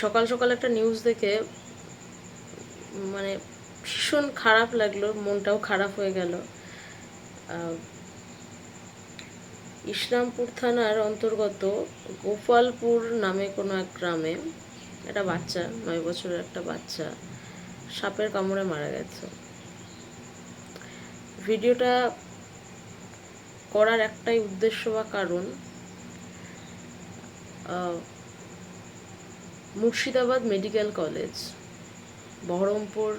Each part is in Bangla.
সকাল সকাল একটা নিউজ দেখে মানে ভীষণ খারাপ লাগলো, মনটাও খারাপ হয়ে গেল। ইসলামপুর থানার অন্তর্গত গোপালপুর নামে কোনো এক গ্রামে একটা বাচ্চা, 9 বছরের একটা বাচ্চা সাপের কামড়ে মারা গেছে। ভিডিওটা করার একটাই উদ্দেশ্য বা কারণ, Murshidabad medical college, Baharampur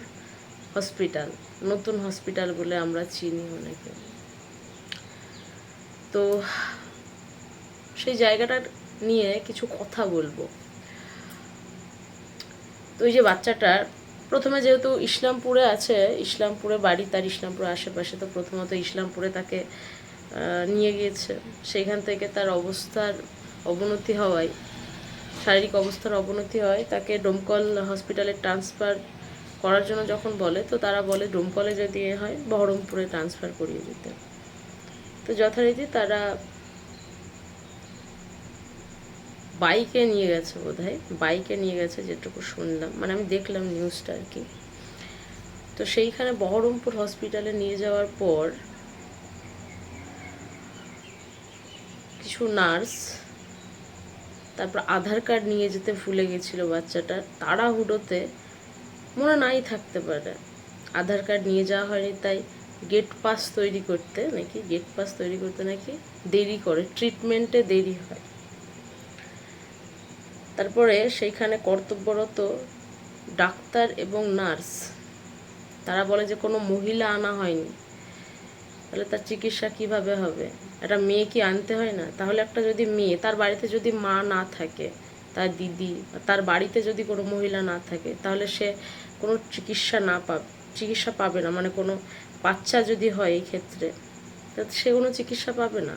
hospital, নতুন হসপিটাল বলে আমরা চিনি অনেকে। তো সেই জায়গাটা নিয়ে কিছু কথা বলবো। তো এই যে বাচ্চাটার প্রথমে যেহেতু ইসলামপুরে আছে, ইসলামপুরে বাড়ি, তার ইসলামপুরে আশেপাশে, তো প্রথমত ইসলামপুরে তাকে নিয়ে গিয়েছে। সেইখান থেকে তার অবস্থার অবনতি হওয়ায়, শারীরিক অবস্থার অবনতি হয়, তাকে ডোমকল হসপিটালে ট্রান্সফার করার জন্য যখন বলে, তো তারা বলে ডোমকলে যদি হয় বহরমপুরে ট্রান্সফার করিয়ে দিতে। তো যথারীতি তারা বাইকে নিয়ে গেছে, বোধহয় বাইকে নিয়ে গেছে যেটুকু শুনলাম, মানে আমি দেখলাম নিউজটা আর কি। তো সেইখানে বহরমপুর হসপিটালে নিয়ে যাওয়ার পর কিছু নার্স তারপর আধার কার্ড নিয়ে যেতে ভুলে গেছিল বাচ্চাটা, তাড়াহুড়োতে, মনে নাই থাকতে পারে আধার কার্ড নিয়ে যাওয়া হয়নি, তাই গেট পাস তৈরি করতে নাকি দেরি করে, ট্রিটমেন্টে দেরি হয়। তারপরে সেইখানে কর্তব্যরত ডাক্তার এবং নার্স তারা বলে যে কোনো মহিলা আনা হয়নি, তাহলে তার চিকিৎসা কিভাবে হবে? একটা মেয়ে কি আনতে হয় না? তাহলে একটা যদি মেয়ে, তার বাড়িতে যদি মা না থাকে, তার দিদি, তার বাড়িতে যদি কোনো মহিলা না থাকে, তাহলে সে কোনো চিকিৎসা পাবে না। মানে কোনো বাচ্চা যদি হয় এই ক্ষেত্রে, সে কোনো চিকিৎসা পাবে না,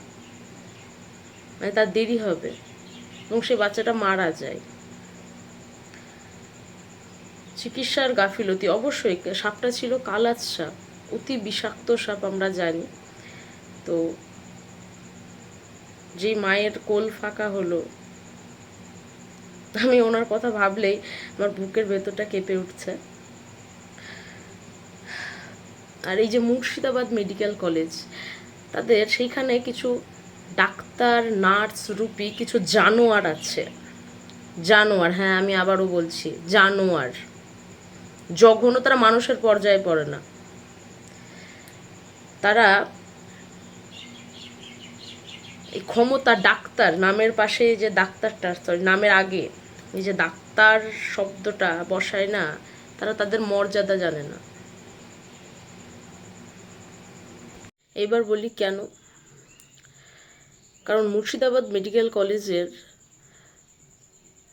মানে তার দেরি হবে এবং সে বাচ্চাটা মারা যায়। চিকিৎসার গাফিলতি, অবশ্যই সাপটা ছিল কালাজ সাপ, অতি বিষাক্ত সাপ আমরা জানি। তো যেই মায়ের কোল ফাঁকা হলো, আমি ওনার কথা ভাবলেই আমার বুকের ভেতরটা কেঁপে উঠছে। আর এই যে মুর্শিদাবাদ মেডিকেল কলেজ, তাদের সেইখানে কিছু ডাক্তার, নার্স রূপী কিছু জানোয়ার আছে। জানোয়ার, হ্যাঁ আমি আবারও বলছি জানোয়ার, জঘন্য, তারা মানুষের পর্যায়ে পড়ে না। তারা এই ক্ষমতা, ডাক্তার নামের পাশে যে ডাক্তারটা, সরি নামের আগে এই যে ডাক্তার শব্দটা বসায় না, তারা তাদের মর্যাদা জানে না। এবার বলি কেন। কারণ মুর্শিদাবাদ মেডিকেল কলেজের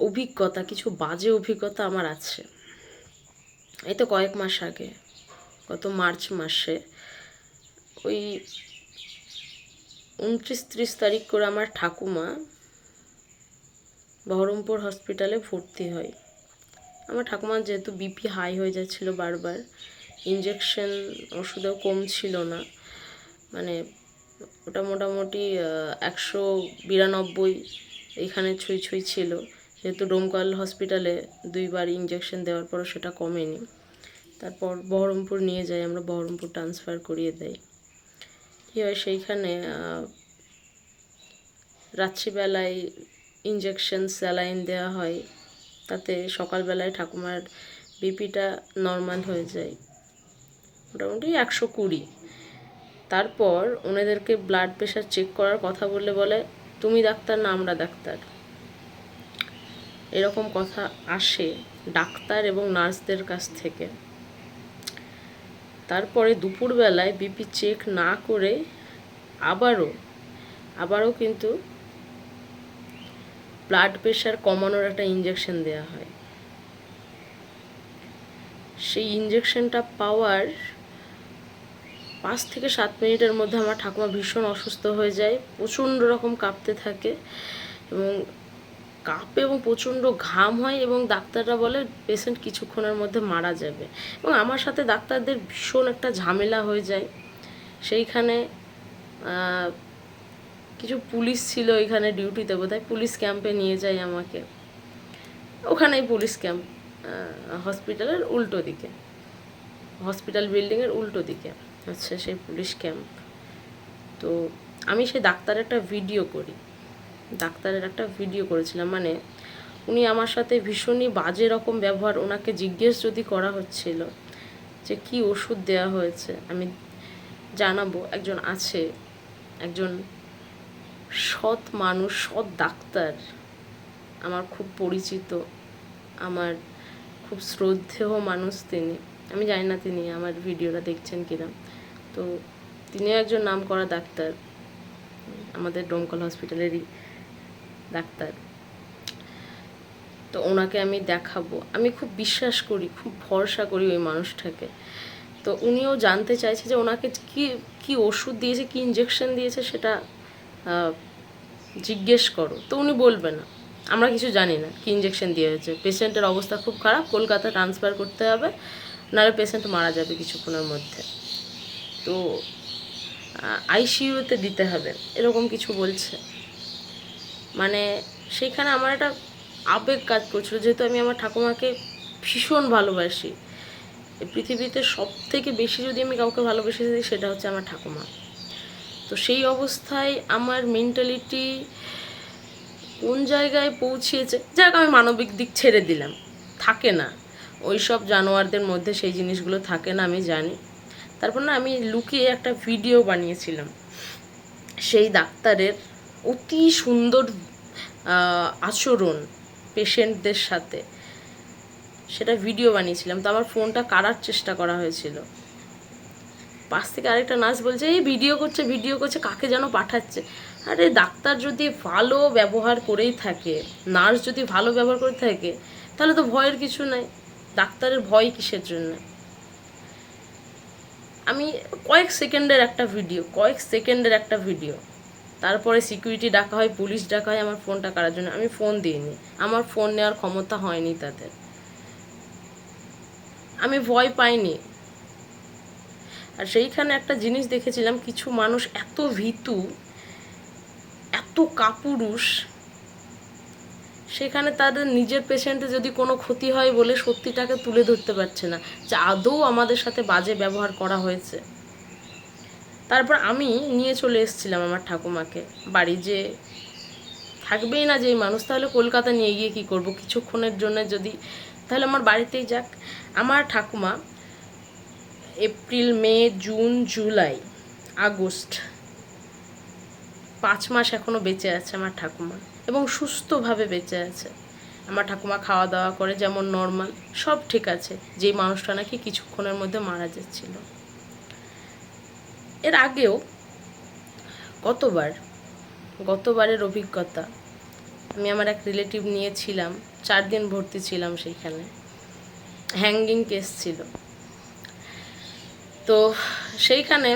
অভিজ্ঞতা, কিছু বাজে অভিজ্ঞতা আমার আছে। এই তো কয়েক মাস আগে, গত মার্চ মাসে, ওই 29-30 তারিখ করে আমার ঠাকুমা বহরমপুর হসপিটালে ভর্তি হয়। আমার ঠাকুমার যেহেতু বিপি হাই হয়ে যাচ্ছিল বারবার, ইঞ্জেকশন ওষুধেও কম ছিল না, মানে ওটা মোটামুটি 192 এইখানে ছুঁই ছুঁই ছিল। যেহেতু ডোমকল হসপিটালে 2বার ইঞ্জেকশন দেওয়ার পরও সেটা কমেনি, তারপর বহরমপুর নিয়ে যাই আমরা, বহরমপুর ট্রান্সফার করিয়ে দেয়। কী হয়, সেইখানে রাত্রিবেলায় ইঞ্জেকশন, স্যালাইন দেওয়া হয়, তাতে সকালবেলায় ঠাকুমার বিপিটা নর্মাল হয়ে যায়, মোটামুটি 120। তারপর ওনাদেরকে ব্লাড প্রেশার চেক করার কথা বলে তুমি ডাক্তার না আমরা ডাক্তার, এরকম কথা আসে ডাক্তার এবং নার্সদের কাছ থেকে। তারপরে দুপুরবেলায় বিপি চেক না করে আবারও কিন্তু ব্লাড প্রেশার কমানোর একটা ইঞ্জেকশন দেওয়া হয়। সেই ইঞ্জেকশনটা পাওয়ার 5 থেকে 7 মিনিটের মধ্যে আমার ঠাকুমা ভীষণ অসুস্থ হয়ে যায়, প্রচণ্ড রকম কাঁপতে থাকে এবং প্রচণ্ড ঘাম হয়, এবং ডাক্তাররা বলে পেশেন্ট কিছুক্ষণের মধ্যে মারা যাবে। এবং আমার সাথে ডাক্তারদের ভীষণ একটা ঝামেলা হয়ে যায়। সেইখানে কিছু পুলিশ ছিল এখানে ডিউটিতে, বোধহয় পুলিশ ক্যাম্পে নিয়ে যায় আমাকে। ওখানেই পুলিশ ক্যাম্প, হসপিটালের উল্টো দিকে, হসপিটাল বিল্ডিংয়ের উল্টো দিকে হচ্ছে সেই পুলিশ ক্যাম্প। তো আমি সেই ডাক্তারের একটা ভিডিও করেছিলাম। মানে উনি আমার সাথে ভীষণই বাজে রকম ব্যবহার, ওনাকে জিজ্ঞেস যদি করা হচ্ছিল যে কি ওষুধ দেওয়া হয়েছে, আমি জানাবো, একজন সৎ মানুষ, সৎ ডাক্তার, আমার খুব পরিচিত, আমার খুব শ্রদ্ধেয় মানুষ তিনি। আমি জানি না তিনি আমার ভিডিওটা দেখছেন কিনা। তো তিনিও একজন নামকরা ডাক্তার, আমাদের ডোমকল হসপিটালেরই ডাক্তার। তো ওনাকে আমি দেখাবো, আমি খুব বিশ্বাস করি, খুব ভরসা করি ওই মানুষটাকে। তো উনিও জানতে চাইছে যে ওনাকে কি কি ওষুধ দিয়েছে, কি ইঞ্জেকশন দিয়েছে, সেটা জিজ্ঞেস করো। তো উনি বলবে না, আমরা কিছু জানি না কি ইঞ্জেকশন দিয়ে হয়েছে, পেশেন্টের অবস্থা খুব খারাপ, কলকাতা ট্রান্সফার করতে হবে, নাহলে পেশেন্ট মারা যাবে কিছুক্ষণের মধ্যে, তো আইসিইউতে দিতে হবে, এরকম কিছু বলছে। মানে সেইখানে আমার একটা আবেগ কাজ করছিল, যেহেতু আমি আমার ঠাকুমাকে ভীষণ ভালোবাসি। এই পৃথিবীতে সব থেকে বেশি যদি আমি কাউকে ভালোবেসে দিই সেটা হচ্ছে আমার ঠাকুমা। তো সেই অবস্থায় আমার মেন্টালিটি কোন জায়গায় পৌঁছিয়েছে, যাক আমি মানবিক দিক ছেড়ে দিলাম, থাকে না ওই সব জানোয়ারদের মধ্যে, সেই জিনিসগুলো থাকে না, আমি জানি। তারপর না আমি লুকিয়ে একটা ভিডিও বানিয়েছিলাম সেই ডাক্তারের অতি সুন্দর আচরণ পেশেন্টদের সাথে, সেটা ভিডিও বানিয়েছিলাম। তো আমার ফোনটা কাড়ার চেষ্টা করা হয়েছিল, পাশ থেকে আরেকটা নার্স বলছে এই ভিডিও করছে, কাকে যেন পাঠাচ্ছে। আরে ডাক্তার যদি ভালো ব্যবহার করেই থাকে, নার্স যদি ভালো ব্যবহার করে থাকে, তাহলে তো ভয়ের কিছু নাই, ডাক্তারের ভয় কিসের জন্য? আমি কয়েক সেকেন্ডের একটা ভিডিও, তারপরে সিকিউরিটি ডাকা হয়, পুলিশ ডাকা হয় আমার ফোনটা কারার জন্য। আমি ফোন দিইনি, আমার ফোন নেওয়ার ক্ষমতা হয়নি তাদের, আমি ভয় পাইনি। আর সেইখানে একটা জিনিস দেখেছিলাম, কিছু মানুষ এত ভীতু, এত কাপুরুষ, সেখানে তাদের নিজের পেশেন্টের যদি কোনো ক্ষতি হয় বলে সত্যিটাকে তুলে ধরতে পারছে না যে আদৌ আমাদের সাথে বাজে ব্যবহার করা হয়েছে। তারপর আমি নিয়ে চলে এসেছিলাম আমার ঠাকুমাকে বাড়ি, যে থাকবেই না যে মানুষ, তাহলে কলকাতা নিয়ে গিয়ে কী করব কিছুক্ষণের জন্য, যদি তাহলে আমার বাড়িতেই যাক। আমার ঠাকুমা এপ্রিল, মে, জুন, জুলাই, আগস্ট 5 মাস এখনও বেঁচে আছে আমার ঠাকুমা, এবং সুস্থভাবে বেঁচে আছে। আমার ঠাকুমা খাওয়া দাওয়া করে যেমন নর্মাল, সব ঠিক আছে, যেই মানুষটা নাকি কিছুক্ষণের মধ্যে মারা যাচ্ছিল। এর আগেও গতবারের অভিজ্ঞতা, আমি আমার এক রিলেটিভ নিয়েছিলাম, 4 দিন ভর্তি ছিলাম সেইখানে, হ্যাঙ্গিং কেস ছিল। তো সেইখানে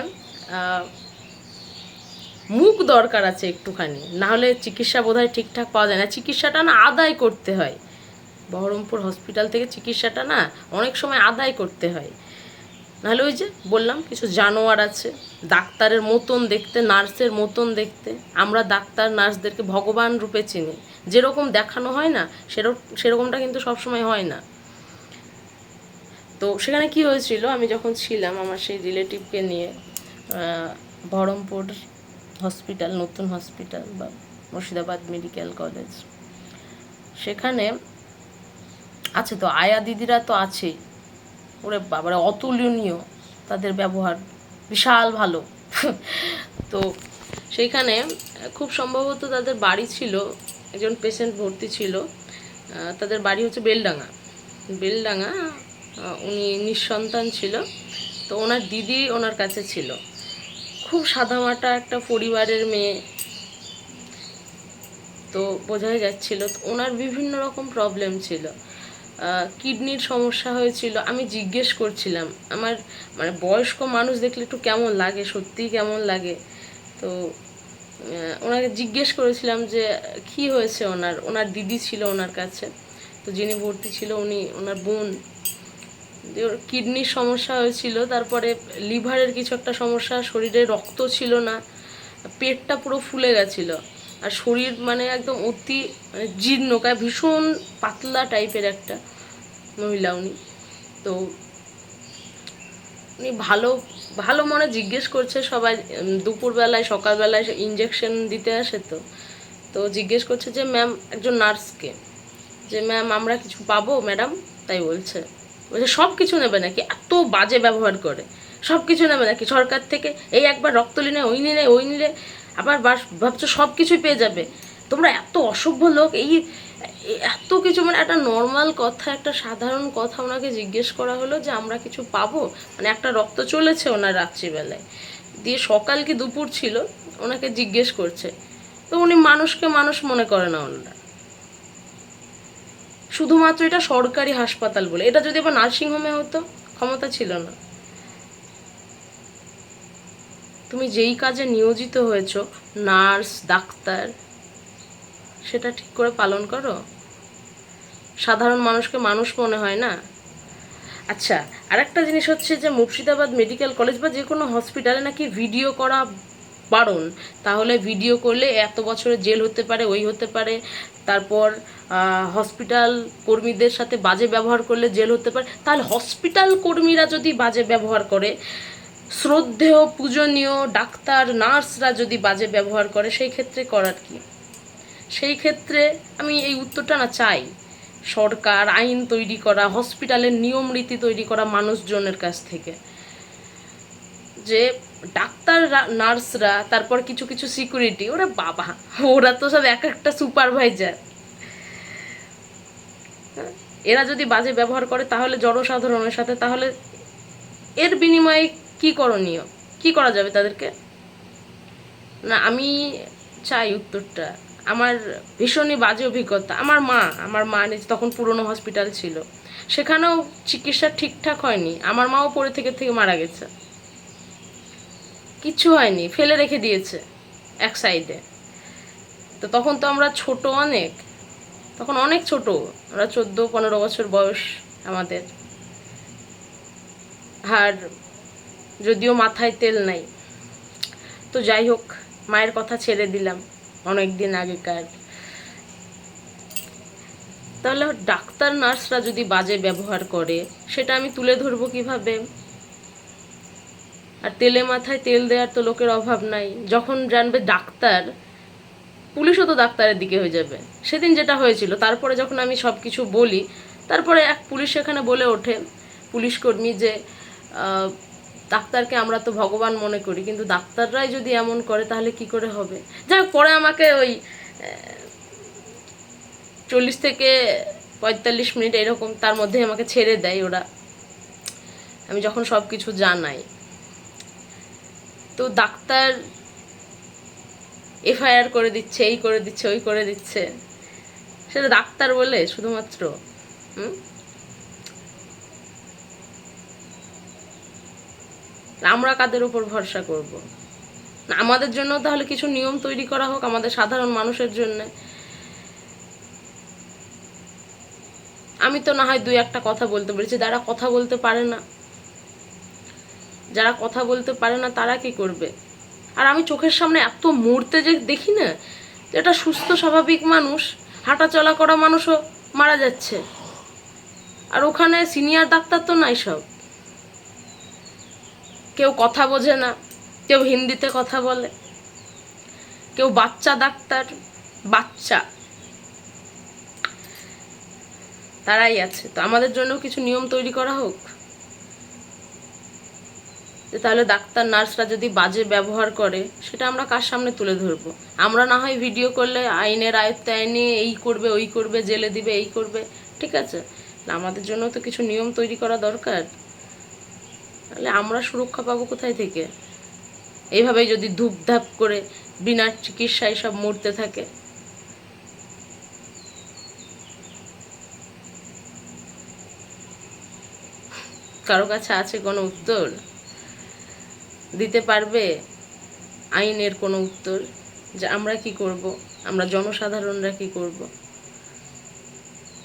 মুখ দরকার আছে একটুখানি, নাহলে চিকিৎসা বোধহয় ঠিকঠাক পাওয়া যায় না। চিকিৎসাটা না আদায় করতে হয়, বহরমপুর হসপিটাল থেকে চিকিৎসাটা না অনেক সময় আদায় করতে হয়, নাহলে ওই যে বললাম কিছু জানোয়ার আছে, ডাক্তারের মতন দেখতে, নার্সের মতন দেখতে। আমরা ডাক্তার নার্সদেরকে ভগবান রূপে চিনি, যেরকম দেখানো হয় না সেরকমটা কিন্তু সবসময় হয় না। তো সেখানে কি হয়েছিল, আমি যখন ছিলাম আমার সেই রিলেটিভকে নিয়ে বহরমপুর হসপিটাল, নতুন হসপিটাল বা মুর্শিদাবাদ মেডিকেল কলেজ, সেখানে আছে তো আয়া দিদিরা তো আছেই, ওরে বাবারে অতুলনীয় তাদের ব্যবহার, বিশাল ভালো। তো সেইখানে খুব সম্ভবত তাদের বাড়ি ছিল, একজন পেশেন্ট ভর্তি ছিল, তাদের বাড়ি হচ্ছে বেলডাঙ্গা, উনি নিঃসন্তান ছিল। তো ওনার দিদি ওনার কাছে ছিল, খুব সাদামাটা একটা পরিবারের মেয়ে, তো বোঝাই যাচ্ছিল। তো ওনার বিভিন্ন রকম প্রবলেম ছিল, কিডনির সমস্যা হয়েছিল। আমি জিজ্ঞেস করছিলাম, আমার মানে বয়স্ক মানুষ দেখলে একটু কেমন লাগে, সত্যিই কেমন লাগে। তো ওনাকে জিজ্ঞেস করেছিলাম যে কি হয়েছে ওনার দিদি ছিল ওনার কাছে, তো যিনি ভর্তি ছিল ওনার বোন, কিডনির সমস্যা হয়েছিল, তারপরে লিভারের কিছু একটা সমস্যা, শরীরে রক্ত ছিল না, পেটটা পুরো ফুলে গেছিলো। আর শরীর মানে একদম অতি মানে জীর্ণকায়, ভীষণ পাতলা টাইপের একটা মহিলা উনি। তো উনি ভালো ভালো মনে জিজ্ঞেস করছে সবাই, দুপুরবেলায় সকালবেলায় ইঞ্জেকশন দিতে আসে, তো তো জিজ্ঞেস করছে যে ম্যাম, একজন নার্সকে, যে ম্যাম আমরা কিছু পাবো ম্যাডাম? তাই বলছে সব কিছু নেবে নাকি? এত বাজে ব্যবহার করে, সব কিছু নেবে নাকি সরকার থেকে? এই একবার রক্ত নিলে, ওই নিলে আবার ভাবছো সব কিছুই পেয়ে যাবে? তোমরা এত অসভ্য লোক! এত কিছু মানে একটা নর্মাল কথা, একটা সাধারণ কথা ওনাকে জিজ্ঞেস করা হলো যে আমরা কিছু পাবো, মানে একটা রক্ত চলেছে ওনার রাত্রিবেলায়, দিয়ে সকাল কি দুপুর ছিল ওনাকে জিজ্ঞেস করছে। তো উনি মানুষকে মানুষ মনে করে না ওনারা, শুধুমাত্র এটা সরকারি হাসপাতাল বলে। এটা যদি আবার নার্সিংহোমে হতো, ক্ষমতা ছিল না। তুমি যেই কাজে নিয়োজিত হয়েছো, নার্স ডাক্তার, সেটা ঠিক করে পালন করো। সাধারণ মানুষকে মানুষ মনে হয় না? আচ্ছা, আর একটা জিনিস হচ্ছে যে মুর্শিদাবাদ মেডিকেল কলেজ বা যে কোনো হসপিটালে নাকি ভিডিও করা বারণ। তাহলে ভিডিও করলে এত বছরের জেল হতে পারে, ওই হতে পারে। তারপর হসপিটাল কর্মীদের সাথে বাজে ব্যবহার করলে জেল হতে পারে। তাহলে হসপিটাল কর্মীরা যদি বাজে ব্যবহার করে, শ্রদ্ধেয় পূজনীয় ডাক্তার নার্সরা যদি বাজে ব্যবহার করে, সেই ক্ষেত্রে করার কি? সেই ক্ষেত্রে আমি এই উত্তরটা না চাই। সরকার আইন তৈরি করা, হসপিটালের নিয়ম রীতি তৈরি করা মানুষজনের কাছ থেকে, যে ডাক্তার নার্সরা, তারপর কিছু কিছু সিকিউরিটি, ওরা বাবা, ওরা তো সব এক একটা সুপারভাইজার। এরা যদি বাজে ব্যবহার করে তাহলে জনসাধারণের সাথে, তাহলে এর বিনিময়ে কি করণীয়, কি করা যাবে তাদেরকে? না, আমি চাই উত্তরটা। আমার ভীষণই বাজে অভিজ্ঞতা। আমার মা তখন পুরনো হসপিটাল ছিল, সেখানেও চিকিৎসা ঠিকঠাক হয়নি। আমার মাও পড়ে থেকে মারা গেছে, কিচ্ছু হয়নি, ফেলে রেখে দিয়েছে এক সাইডে। তো তখন তো আমরা ছোট, তখন অনেক ছোট, আমরা 14-15 বছর বয়স আমাদের। আর যদিও মাথায় তেল নাই, তো যাই হোক, মায়ের কথা ছেড়ে দিলাম অনেক দিন আগেকার। তাহলে ডাক্তার নার্সরা যদি বাজে ব্যবহার করে, সেটা আমি তুলে ধরবো কিভাবে? আর তেলে মাথায় তেল দেওয়ার তো লোকের অভাব নাই। যখন জানবে ডাক্তার, পুলিশও তো ডাক্তারের দিকে হয়ে যাবে। সেদিন যেটা হয়েছিল, তারপরে যখন আমি সব কিছু বলি, তারপরে এক পুলিশ এখানে বলে ওঠে, পুলিশ কর্মী, যে ডাক্তারকে আমরা তো ভগবান মনে করি, কিন্তু ডাক্তাররাই যদি এমন করে তাহলে কি করে হবে? যাই হোক, পরে আমাকে ওই 40 থেকে 45 মিনিট এরকম, তার মধ্যে আমাকে ছেড়ে দেয় ওরা, আমি যখন সব কিছু জানাই। তো ডাক্তার এফআইআর করে দিচ্ছে, এই করে দিচ্ছে, ওই করে দিচ্ছে, সেটা ডাক্তার বলে শুধুমাত্র? আমরা কাদের উপর ভরসা করব? না, আমাদের জন্য তাহলে কিছু নিয়ম তৈরি করা হোক, আমাদের সাধারণ মানুষের জন্য। আমি তো না হয় 2-1টা কথা বলতে পেরেছি, যারা কথা বলতে পারে না, তারা কি করবে? আর আমি চোখের সামনে এত মরতে যে দেখি না, এটা সুস্থ স্বাভাবিক মানুষ, হাঁটা চলা করা মানুষও মারা যাচ্ছে, আর ওখানে সিনিয়র ডাক্তার তো নাই সব। কেউ কথা বোঝে না, কেউ হিন্দিতে কথা বলে, কেউ বাচ্চা ডাক্তার, বাচ্চা, তারাই আছে। তো আমাদের জন্য কিছু নিয়ম তৈরি করা হোক, তাহলে ডাক্তার নার্সরা যদি বাজে ব্যবহার করে, সেটা আমরা কার সামনে তুলে ধরবো? আমরা না হয় ভিডিও করলে আইনের আয়ত্তে আইনে এই করবে, ওই করবে, জেলে দিবে, এই করবে, ঠিক আছে। আমাদের জন্য তো কিছু নিয়ম তৈরি করা দরকার। তাহলে আমরা সুরক্ষা পাবো কোথায় থেকে? এইভাবেই যদি ধূপধাপ করে বিনা চিকিৎসায় সব মরতে থাকে। কারো কাছে আছে কোনো উত্তর? দিতে পারবে আইনের কোনো উত্তর, যে আমরা কি করব, আমরা জনসাধারণরা কি করব?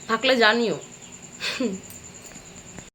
থাকলে জানিও।